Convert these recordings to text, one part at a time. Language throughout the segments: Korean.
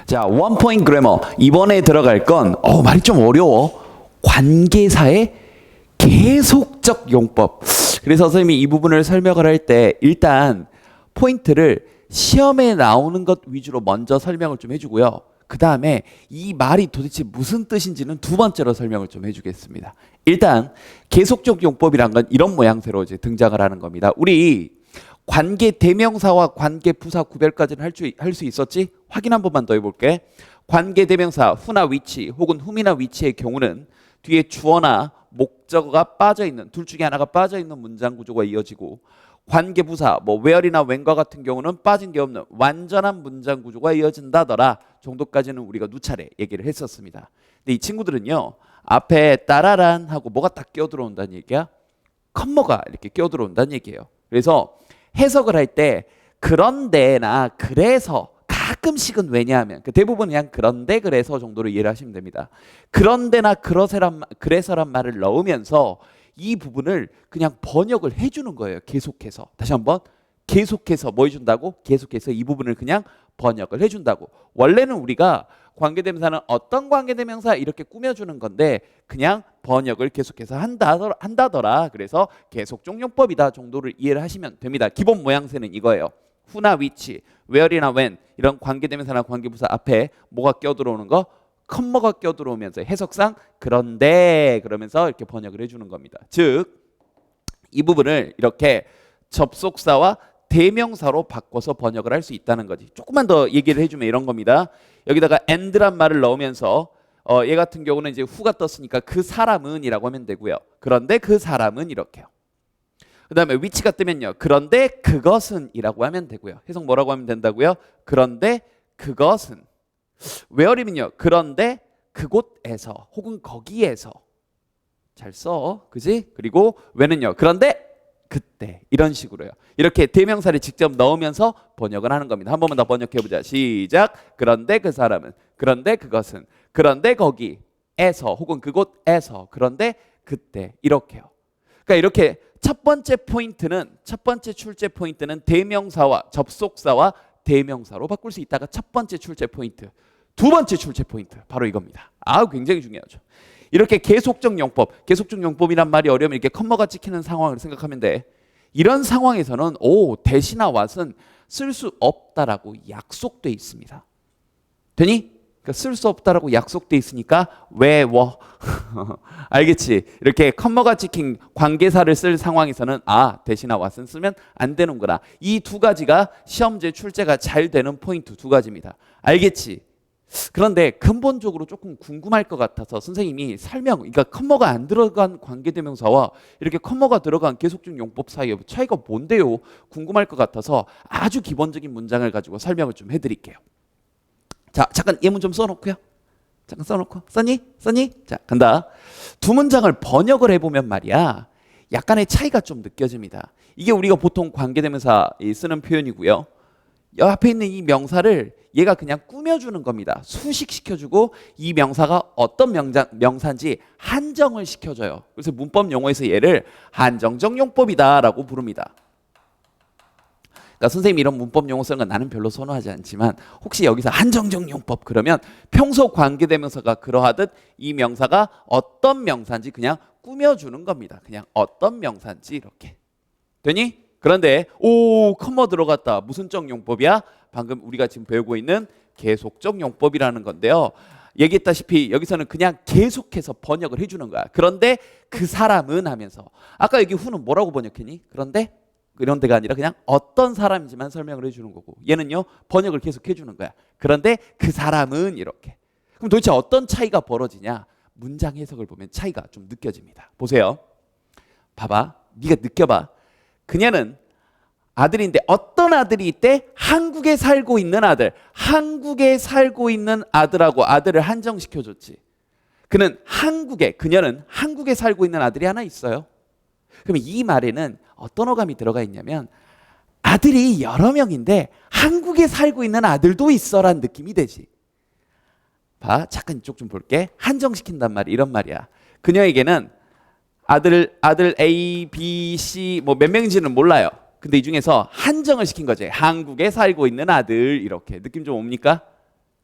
자, 원 포인트 그래머. 이번에 들어갈 건 말이 좀 어려워. 관계사의 계속적 용법. 그래서 선생님이 이 부분을 설명을 할 때 일단 포인트를 시험에 나오는 것 위주로 먼저 설명을 좀 해주고요. 그 다음에 이 말이 도대체 무슨 뜻인지는 두 번째로 설명을 좀 해주겠습니다. 일단 계속적 용법이란 건 이런 모양새로 이제 등장을 하는 겁니다. 우리 관계 대명사와 관계 부사 구별까지는 할 수 있었지? 확인 한 번만 더 해볼게. 관계 대명사 who나 which 혹은 whom이나 which의 경우는 뒤에 주어나 목적어가 빠져있는 둘 중에 하나가 빠져있는 문장 구조가 이어지고 관계 부사 뭐 where이나 when과 같은 경우는 빠진 게 없는 완전한 문장 구조가 이어진다더라 정도까지는 우리가 누차례 얘기를 했었습니다. 근데 이 친구들은요 앞에 따라란 하고 뭐가 딱 끼어들어온다는 얘기야? 컴머가 이렇게 끼어들어온다는 얘기예요. 그래서 해석을 할 때 그런데나 그래서 가끔씩은 왜냐하면 대부분 그냥 그런데 그래서 정도로 이해를 하시면 됩니다. 그런데나 그래서란 말을 넣으면서 이 부분을 그냥 번역을 해주는 거예요. 계속해서. 다시 한번 계속해서 뭐 해준다고? 계속해서 이 부분을 그냥 번역을 해준다고. 원래는 우리가 관계대명사는 어떤 관계대명사 이렇게 꾸며주는 건데 그냥 번역을 계속해서 한다더라. 그래서 계속적 용법이다 정도를 이해를 하시면 됩니다. 기본 모양새는 이거예요. who나 which, where이나 when 이런 관계대명사나 관계부사 앞에 뭐가 껴들어오는 거? 컴머가 껴들어오면서 해석상 그런데 그러면서 이렇게 번역을 해주는 겁니다. 즉 이 부분을 이렇게 접속사와 대명사로 바꿔서 번역을 할 수 있다는 거지. 조금만 더 얘기를 해주면 이런 겁니다. 여기다가 and란 말을 넣으면서 얘 같은 경우는 이제 who가 떴으니까 그 사람은 이라고 하면 되고요. 그런데 그 사람은 이렇게요. 그 다음에 which가 뜨면요. 그런데 그것은 이라고 하면 되고요. 해석 뭐라고 하면 된다고요? 그런데 그것은. where이면요. 그런데 그곳에서 혹은 거기에서. 잘 써. 그지? 그리고 when은요. 그런데 그때 이런 식으로요. 이렇게 대명사를 직접 넣으면서 번역을 하는 겁니다. 한 번만 더 번역해보자. 시작. 그런데 그 사람은. 그런데 그것은. 그런데 거기에서 혹은 그곳에서. 그런데 그때 이렇게요. 그러니까 이렇게 첫 번째 출제 포인트는 대명사와 접속사와 대명사로 바꿀 수 있다가 첫 번째 출제 포인트. 두 번째 출제 포인트 바로 이겁니다. 굉장히 중요하죠. 이렇게 계속적 용법이란 말이 어려우면 이렇게 컴머가 찍히는 상황을 생각하면 돼. 이런 상황에서는 대시나 what은 쓸 수 없다라고 약속돼 있습니다. 되니? 그러니까 쓸 수 없다라고 약속돼 있으니까 where 알겠지? 이렇게 컴머가 찍힌 관계사를 쓸 상황에서는 대시나 what은 쓰면 안 되는구나. 이 두 가지가 시험제 출제가 잘 되는 포인트 두 가지입니다. 알겠지? 그런데 근본적으로 조금 궁금할 것 같아서 선생님이 그러니까 컴머가 안 들어간 관계대명사와 이렇게 컴머가 들어간 계속적 용법 사이의 차이가 뭔데요? 궁금할 것 같아서 아주 기본적인 문장을 가지고 설명을 좀 해드릴게요. 자, 잠깐 예문 좀 써놓고요. 잠깐 써놓고. 썼니? 자, 간다. 두 문장을 번역을 해보면 말이야. 약간의 차이가 좀 느껴집니다. 이게 우리가 보통 관계대명사 쓰는 표현이고요. 옆에 있는 이 명사를 얘가 그냥 꾸며주는 겁니다. 수식시켜주고 이 명사가 어떤 명사인지 한정을 시켜줘요. 그래서 문법 용어에서 얘를 한정적 용법이다라고 부릅니다. 그러니까 선생님이 이런 문법 용어 쓰는 건 나는 별로 선호하지 않지만 혹시 여기서 한정적 용법 그러면 평소 관계대명사가 그러하듯 이 명사가 어떤 명사인지 그냥 꾸며주는 겁니다. 그냥 어떤 명사인지 이렇게. 되니? 그런데 컴머 들어갔다. 무슨 적 용법이야? 방금 우리가 지금 배우고 있는 계속적 용법이라는 건데요. 얘기했다시피 여기서는 그냥 계속해서 번역을 해주는 거야. 그런데 그 사람은 하면서 아까 여기 who는 뭐라고 번역했니? 그런데 이런 데가 아니라 그냥 어떤 사람인지만 설명을 해주는 거고 얘는요 번역을 계속 해주는 거야. 그런데 그 사람은 이렇게. 그럼 도대체 어떤 차이가 벌어지냐? 문장 해석을 보면 차이가 좀 느껴집니다. 보세요. 봐봐. 네가 느껴봐. 그녀는 아들인데 어떤 아들이 있대? 한국에 살고 있는 아들. 한국에 살고 있는 아들하고 아들을 한정시켜줬지. 그녀는 한국에 살고 있는 아들이 하나 있어요. 그럼 이 말에는 어떤 어감이 들어가 있냐면 아들이 여러 명인데 한국에 살고 있는 아들도 있어라는 느낌이 되지. 봐, 잠깐 이쪽 좀 볼게. 한정시킨단 말이 이런 말이야. 그녀에게는 아들 A, B, C 뭐 몇 명인지는 몰라요. 근데 이 중에서 한정을 시킨 거지. 한국에 살고 있는 아들 이렇게. 느낌 좀 옵니까?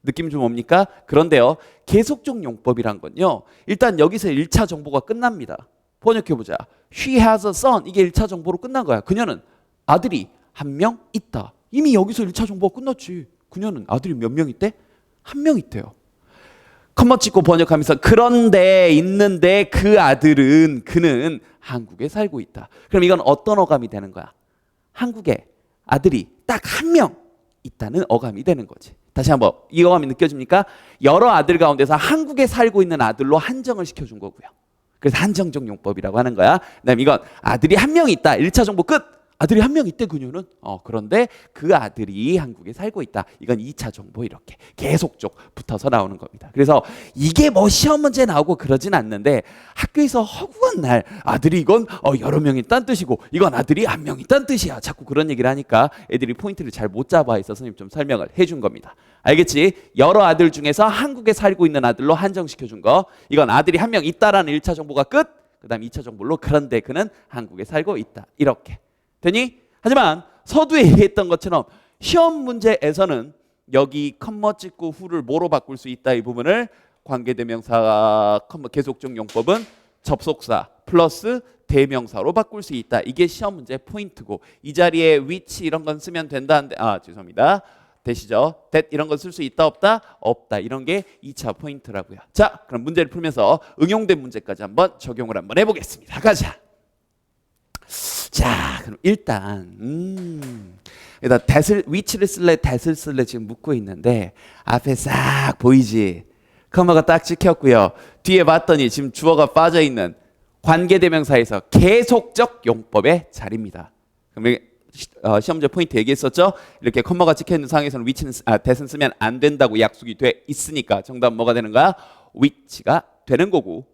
느낌 좀 옵니까? 그런데요, 계속적 용법이란 건요, 일단 여기서 1차 정보가 끝납니다. 번역해보자. She has a son. 이게 1차 정보로 끝난 거야. 그녀는 아들이 한 명 있다. 이미 여기서 1차 정보가 끝났지. 그녀는 아들이 몇 명 있대? 한 명 있대요. 컴마 찍고 번역하면서 그런데 있는데 그 아들은 그는 한국에 살고 있다. 그럼 이건 어떤 어감이 되는 거야? 한국에 아들이 딱 한 명 있다는 어감이 되는 거지. 다시 한번 이 어감이 느껴집니까? 여러 아들 가운데서 한국에 살고 있는 아들로 한정을 시켜준 거고요. 그래서 한정적 용법이라고 하는 거야. 그다음에 이건 아들이 한 명 있다. 1차 정보 끝. 아들이 한 명 있대 그녀는. 그런데 그 아들이 한국에 살고 있다. 이건 2차 정보 이렇게 계속적 붙어서 나오는 겁니다. 그래서 이게 뭐 시험 문제 나오고 그러진 않는데 학교에서 허구한 날 아들이 이건 여러 명 있다는 뜻이고 이건 아들이 한 명 있다는 뜻이야. 자꾸 그런 얘기를 하니까 애들이 포인트를 잘 못 잡아 있어서 선생님 좀 설명을 해준 겁니다. 알겠지? 여러 아들 중에서 한국에 살고 있는 아들로 한정시켜준 거. 이건 아들이 한 명 있다라는 1차 정보가 끝. 그 다음 2차 정보로 그런데 그는 한국에 살고 있다. 이렇게. 되니? 하지만 서두에 얘기했던 것처럼 시험 문제에서는 여기 컴마 찍고 후를 뭐로 바꿀 수 있다 이 부분을 관계대명사 계속적 용법은 접속사 플러스 대명사로 바꿀 수 있다. 이게 시험 문제 포인트고 이 자리에 which 이런 건 쓰면 된다는데 죄송합니다. 되시죠? that 이런 건 쓸 수 있다 없다? 없다. 이런 게 2차 포인트라고요. 자, 그럼 문제를 풀면서 응용된 문제까지 한번 적용을 한번 해보겠습니다. 가자. 자, 그럼 일단 일단 that을 which를 쓸래 that을 쓸래 지금 묻고 있는데 앞에 싹 보이지? 커머가 딱 찍혔고요. 뒤에 봤더니 지금 주어가 빠져 있는 관계대명사에서 계속적 용법의 자리입니다. 그럼 시험 문제 포인트 얘기했었죠? 이렇게 커머가 찍혀 있는 상황에서는 which는 that은 쓰면 안 된다고 약속이 돼 있으니까 정답 뭐가 되는 거야? which가 되는 거고.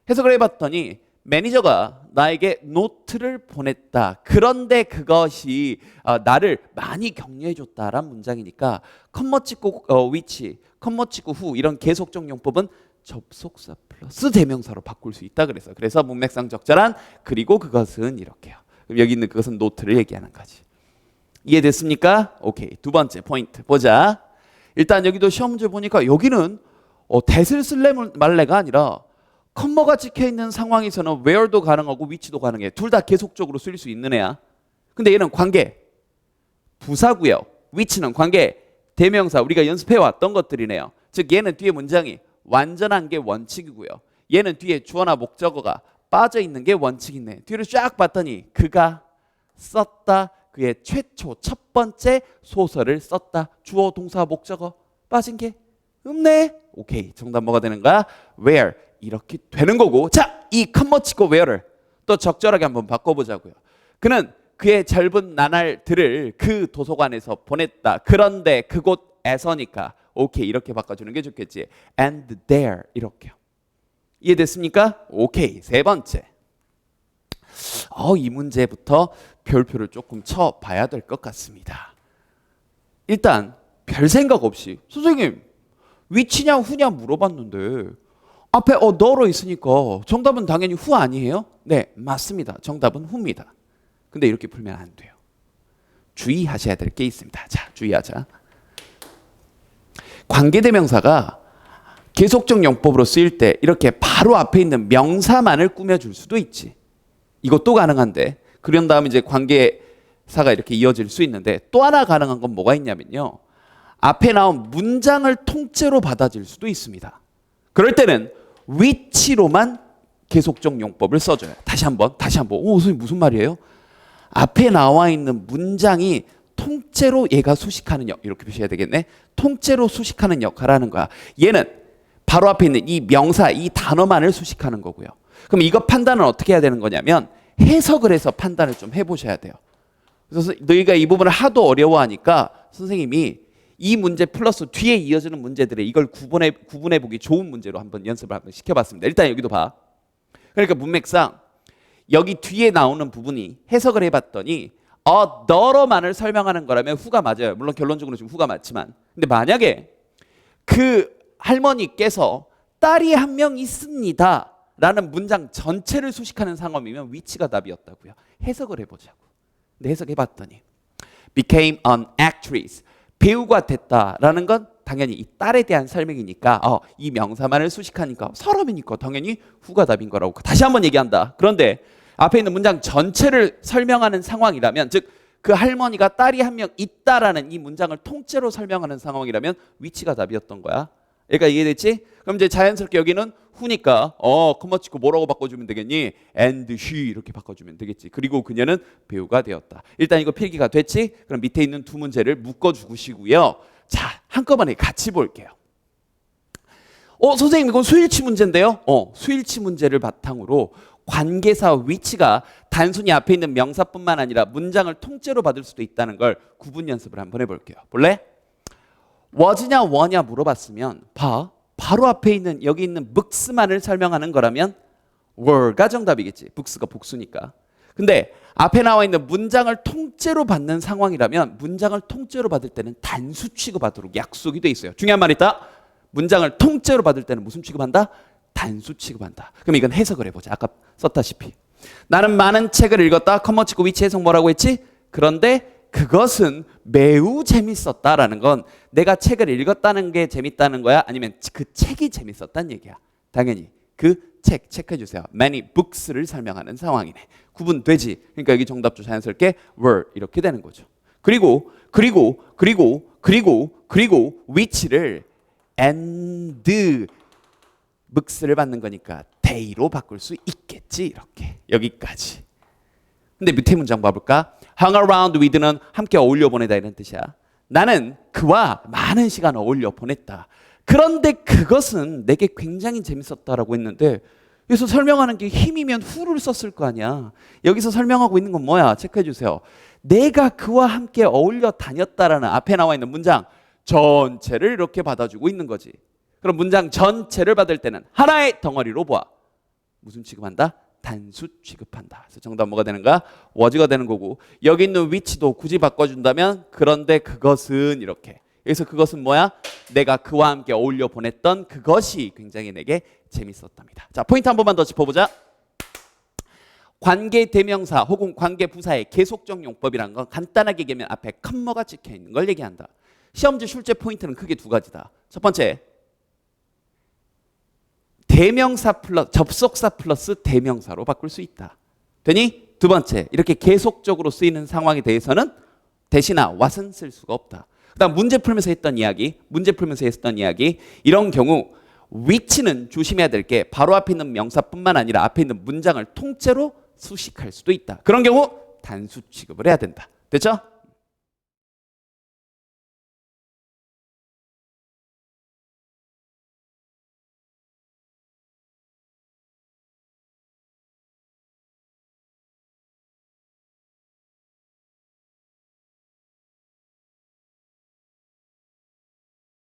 해석을 해봤더니 매니저가 나에게 노트를 보냈다. 그런데 그것이 나를 많이 격려해줬다라는 문장이니까 컴마 찍고 which, 컴마 찍고 who 이런 계속적 용법은 접속사 플러스 대명사로 바꿀 수 있다. 그래서 문맥상 적절한 그리고 그것은 이렇게요. 그럼 여기 있는 그것은 노트를 얘기하는 거지. 이해됐습니까? 오케이. 두 번째 포인트 보자. 일단 여기도 시험 문제 보니까 여기는 that을 쓸래 말래가 아니라 컴마가 찍혀있는 상황에서는 where도 가능하고 which도 가능해. 둘 다 계속적으로 쓰일 수 있는 애야. 근데 얘는 관계 부사고요. which는 관계 대명사 우리가 연습해왔던 것들이네요. 즉 얘는 뒤에 문장이 완전한 게 원칙이고요. 얘는 뒤에 주어나 목적어가 빠져있는 게 원칙이네. 뒤를 쫙 봤더니 그가 썼다. 그의 최초 첫 번째 소설을 썼다. 주어 동사 목적어 빠진 게 없네. 오케이. 정답 뭐가 되는 거야? where 이렇게 되는 거고. 자, 이 컴마 찍고 where를 또 적절하게 한번 바꿔보자고요. 그는 그의 젊은 나날들을 그 도서관에서 보냈다. 그런데 그곳에서니까 오케이 이렇게 바꿔주는 게 좋겠지. and there 이렇게요. 이해됐습니까? 오케이. 세 번째. 이 문제부터 별표를 조금 쳐봐야 될 것 같습니다. 일단 별 생각 없이 선생님 which냐 who냐 물어봤는데 앞에 너로 있으니까 정답은 당연히 who 아니에요? 네, 맞습니다. 정답은 who입니다. 근데 이렇게 풀면 안 돼요. 주의하셔야 될 게 있습니다. 자, 주의하자. 관계대명사가 계속적 용법으로 쓰일 때 이렇게 바로 앞에 있는 명사만을 꾸며줄 수도 있지. 이것도 가능한데 그런 다음에 이제 관계사가 이렇게 이어질 수 있는데 또 하나 가능한 건 뭐가 있냐면요. 앞에 나온 문장을 통째로 받아줄 수도 있습니다. 그럴 때는 which로만 계속적 용법을 써줘요. 다시 한번. 선생님 무슨 말이에요? 앞에 나와 있는 문장이 통째로 얘가 수식하는 이렇게 표시해야 되겠네. 통째로 수식하는 역할을 하는 거야. 얘는 바로 앞에 있는 이 명사, 이 단어만을 수식하는 거고요. 그럼 이거 판단은 어떻게 해야 되는 거냐면 해석을 해서 판단을 좀 해보셔야 돼요. 그래서 너희가 이 부분을 하도 어려워하니까 선생님이 이 문제 플러스 뒤에 이어지는 문제들에 이걸 구분해 보기 좋은 문제로 한번 연습을 한번 시켜봤습니다. 일단 여기도 봐. 그러니까 문맥상 여기 뒤에 나오는 부분이 해석을 해봤더니 너로만을 설명하는 거라면 who가 맞아요. 물론 결론적으로 지금 who가 맞지만 근데 만약에 그 할머니께서 딸이 한 명 있습니다 라는 문장 전체를 수식하는 상황이면 which가 답이었다고요. 해석을 해보자고. 근데 해석해봤더니 became an actress 배우가 됐다라는 건 당연히 이 딸에 대한 설명이니까 이 명사만을 수식하니까 사람이니까 당연히 후가 답인 거라고. 다시 한번 얘기한다. 그런데 앞에 있는 문장 전체를 설명하는 상황이라면, 즉 그 할머니가 딸이 한 명 있다라는 이 문장을 통째로 설명하는 상황이라면 위치가 답이었던 거야. 그러니까 이해됐지? 그럼 이제 자연스럽게 여기는 후니까 커머치고 뭐라고 바꿔주면 되겠니? and she 이렇게 바꿔주면 되겠지. 그리고 그녀는 배우가 되었다. 일단 이거 필기가 됐지? 그럼 밑에 있는 두 문제를 묶어주시고요. 자, 한꺼번에 같이 볼게요. 선생님 이건 수일치 문제인데요? 수일치 문제를 바탕으로 관계사 위치가 단순히 앞에 있는 명사뿐만 아니라 문장을 통째로 받을 수도 있다는 걸 구분 연습을 한번 해볼게요. 볼래? was냐 were냐 물어봤으면 바로 앞에 있는 여기 있는 books만을 설명하는 거라면 were가 정답이겠지. books가 복수니까. 근데 앞에 나와 있는 문장을 통째로 받는 상황이라면 문장을 통째로 받을 때는 단수 취급하도록 약속이 돼 있어요. 중요한 말 있다. 문장을 통째로 받을 때는 무슨 취급한다? 단수 취급한다. 그럼 이건 해석을 해보자. 아까 썼다시피 나는 많은 책을 읽었다. 커머 치고 위치 해석 뭐라고 했지? 그런데 그것은 매우 재밌었다라는 건 내가 책을 읽었다는 게 재밌다는 거야? 아니면 그 책이 재밌었다는 얘기야? 당연히 그 책 체크해 주세요. many books를 설명하는 상황이네. 구분되지? 그러니까 여기 정답도 자연스럽게 were 이렇게 되는 거죠. 그리고 위치를 and books를 받는 거니까 they로 바꿀 수 있겠지. 이렇게 여기까지. 근데 밑에 문장 봐볼까? hung around with는 함께 어울려 보내다 이런 뜻이야. 나는 그와 많은 시간 어울려 보냈다. 그런데 그것은 내게 굉장히 재밌었다라고 했는데 여기서 설명하는 게 힘이면 who를 썼을 거 아니야. 여기서 설명하고 있는 건 뭐야? 체크해 주세요. 내가 그와 함께 어울려 다녔다라는 앞에 나와 있는 문장 전체를 이렇게 받아주고 있는 거지. 그럼 문장 전체를 받을 때는 하나의 덩어리로 봐. 무슨 취급한다? 단수 취급한다. 그래서 정답 뭐가 되는가? was가 되는 거고 여기 있는 위치도 굳이 바꿔준다면 그런데 그것은 이렇게. 여기서 그것은 뭐야? 내가 그와 함께 어울려 보냈던 그것이 굉장히 내게 재밌었답니다. 자, 포인트 한 번만 더 짚어보자. 관계 대명사 혹은 관계 부사의 계속적 용법이라는 건 간단하게 얘기하면 앞에 컴마가 찍혀 있는 걸 얘기한다. 시험지 출제 포인트는 크게 두 가지다. 첫 번째, 대명사 플러스 접속사 플러스 대명사로 바꿀 수 있다. 되니? 두 번째, 이렇게 계속적으로 쓰이는 상황에 대해서는 대신아 what은 쓸 수가 없다. 그다음 문제 풀면서 했던 이야기, 이런 경우 위치는 조심해야 될 게 바로 앞에 있는 명사뿐만 아니라 앞에 있는 문장을 통째로 수식할 수도 있다. 그런 경우 단수 취급을 해야 된다. 됐죠?